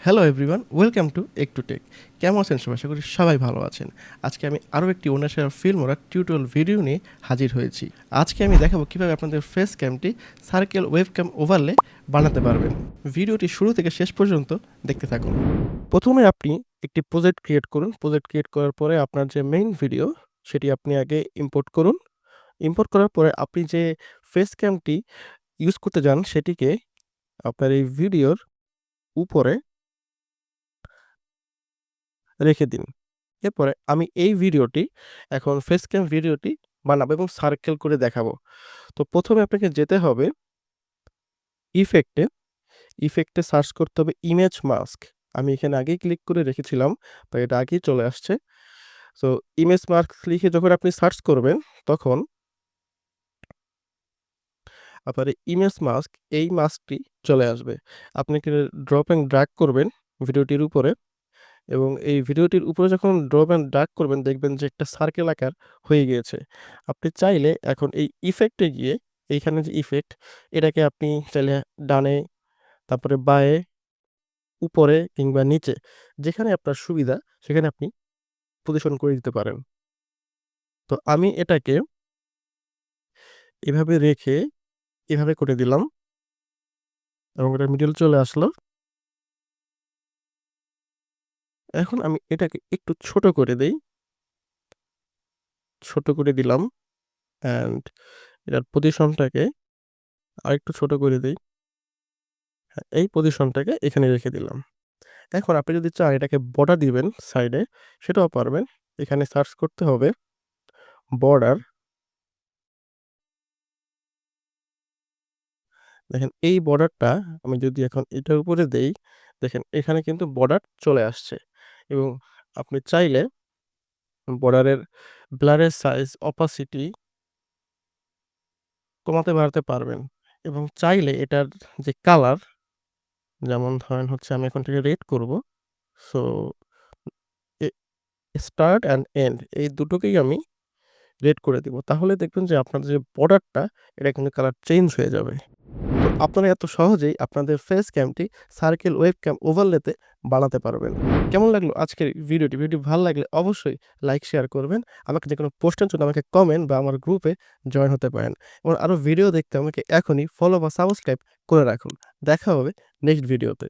Hello everyone, welcome to একটু take. কেমন আছেন সবাই? আশা করি সবাই ভালো আছেন। আজকে আমি আরও একটি ওনাশেয়ার ফিল্ম ওরা টিউটোরিয়াল ভিডিও নিয়ে হাজির হয়েছি। আজকে আমি দেখাবো কীভাবে আপনাদের ফেস ক্যামটি সার্কেল ওয়েবক্যাম ওভারলে বানাতে পারবেন। ভিডিওটি শুরু থেকে শেষ পর্যন্ত দেখতে থাকুন। প্রথমে আপনি একটি প্রজেক্ট ক্রিয়েট করুন। প্রজেক্ট ক্রিয়েট করার পরে আপনার যে মেইন ভিডিও সেটি আপনি আগে ইম্পোর্ট করুন। ইম্পোর্ট করার পরে আপনি যে ফেস ক্যামটি ইউজ করতে যান সেটিকে আপনার এই ভিডিওর উপরে রেখে দিন। এরপরে আমি এই ভিডিওটি এখন ফেস ক্যাম ভিডিওটি বানাবো এবং সার্কেল করে দেখাবো। তো প্রথমে আপনাকে যেতে হবে ইফেক্টে। ইফেক্টে সার্চ করতে হবে ইমেজ মাস্ক। আমি এখানে আগেই ক্লিক করে রেখেছিলাম, তাই এটা আগেই চলে আসছে। সো ইমেজ মাস্ক লিখে যখন আপনি সার্চ করবেন তখন আপনার ইমেজ মাস্ক এই মাস্কটি চলে আসবে। আপনি এখানে ড্রপ অ্যান্ড ড্র্যাগ করবেন ভিডিওটির উপরে এবং এই ভিডিওটির উপরে যখন ড্রপ অ্যান্ড ড্র্যাগ করবেন দেখবেন যে একটা সার্কেল আকার হয়ে গিয়েছে। আপনি চাইলে এখন এই ইফেক্টে গিয়ে এইখানে যে ইফেক্ট এটাকে আপনি চাইলে ডানে, তারপরে বাঁয়ে, উপরে কিংবা নিচে যেখানে আপনার সুবিধা সেখানে আপনি পজিশন করে দিতে পারেন। তো আমি এটাকে এভাবে রেখে এভাবে করে দিলাম এবং এটা মিডল চলে আসলো। এখন আমি এটাকে একটু ছোট করে দেই। ছোট করে দিলাম অ্যান্ড এটার পজিশনটাকে আরেকটু ছোট করে দেই। হ্যাঁ, এই পজিশনটাকে এখানে রেখে দিলাম। এখন আপনি যদি চান এটাকে বর্ডার দিবেন সাইডে সেটাও পারবেন। এখানে সার্চ করতে হবে বর্ডার। দেখেন এই বর্ডারটা আমি যদি এখন এটার উপরে দেই, দেখেন এখানে কিন্তু বর্ডার চলে আসছে এবং আপনি চাইলে বর্ডারের ব্লারের সাইজ, অপাসিটি কমাতে বাড়াতে পারবেন এবং চাইলে এটার যে কালার, যেমন ধরেন হচ্ছে আমি এখন এটাকে রেড করব। So A start and end এই দুটোকেই আমি রেড করে দিব। তাহলে দেখবেন যে আপনার যে বর্ডারটা এটা কিন্তু কালার চেঞ্জ হয়ে যাবে। তো আপনারা এত সহজেই আপনাদের ফেস ক্যামটি সার্কেল ওয়েব ক্যাম ওভারলেতে বানাতে পারবেন। কেমন লাগলো আজকের ভিডিওটি? ভিডিওটি ভালো লাগলে অবশ্যই লাইক, শেয়ার করবেন। আমাকে যেকোনো প্রশ্নের জন্য আমাকে কমেন্ট বা আমার গ্রুপে জয়েন হতে পারেন এবং আরও ভিডিও দেখতে আমাকে এখনই ফলো বা সাবস্ক্রাইব করে রাখুন। দেখা হবে নেক্সট ভিডিওতে।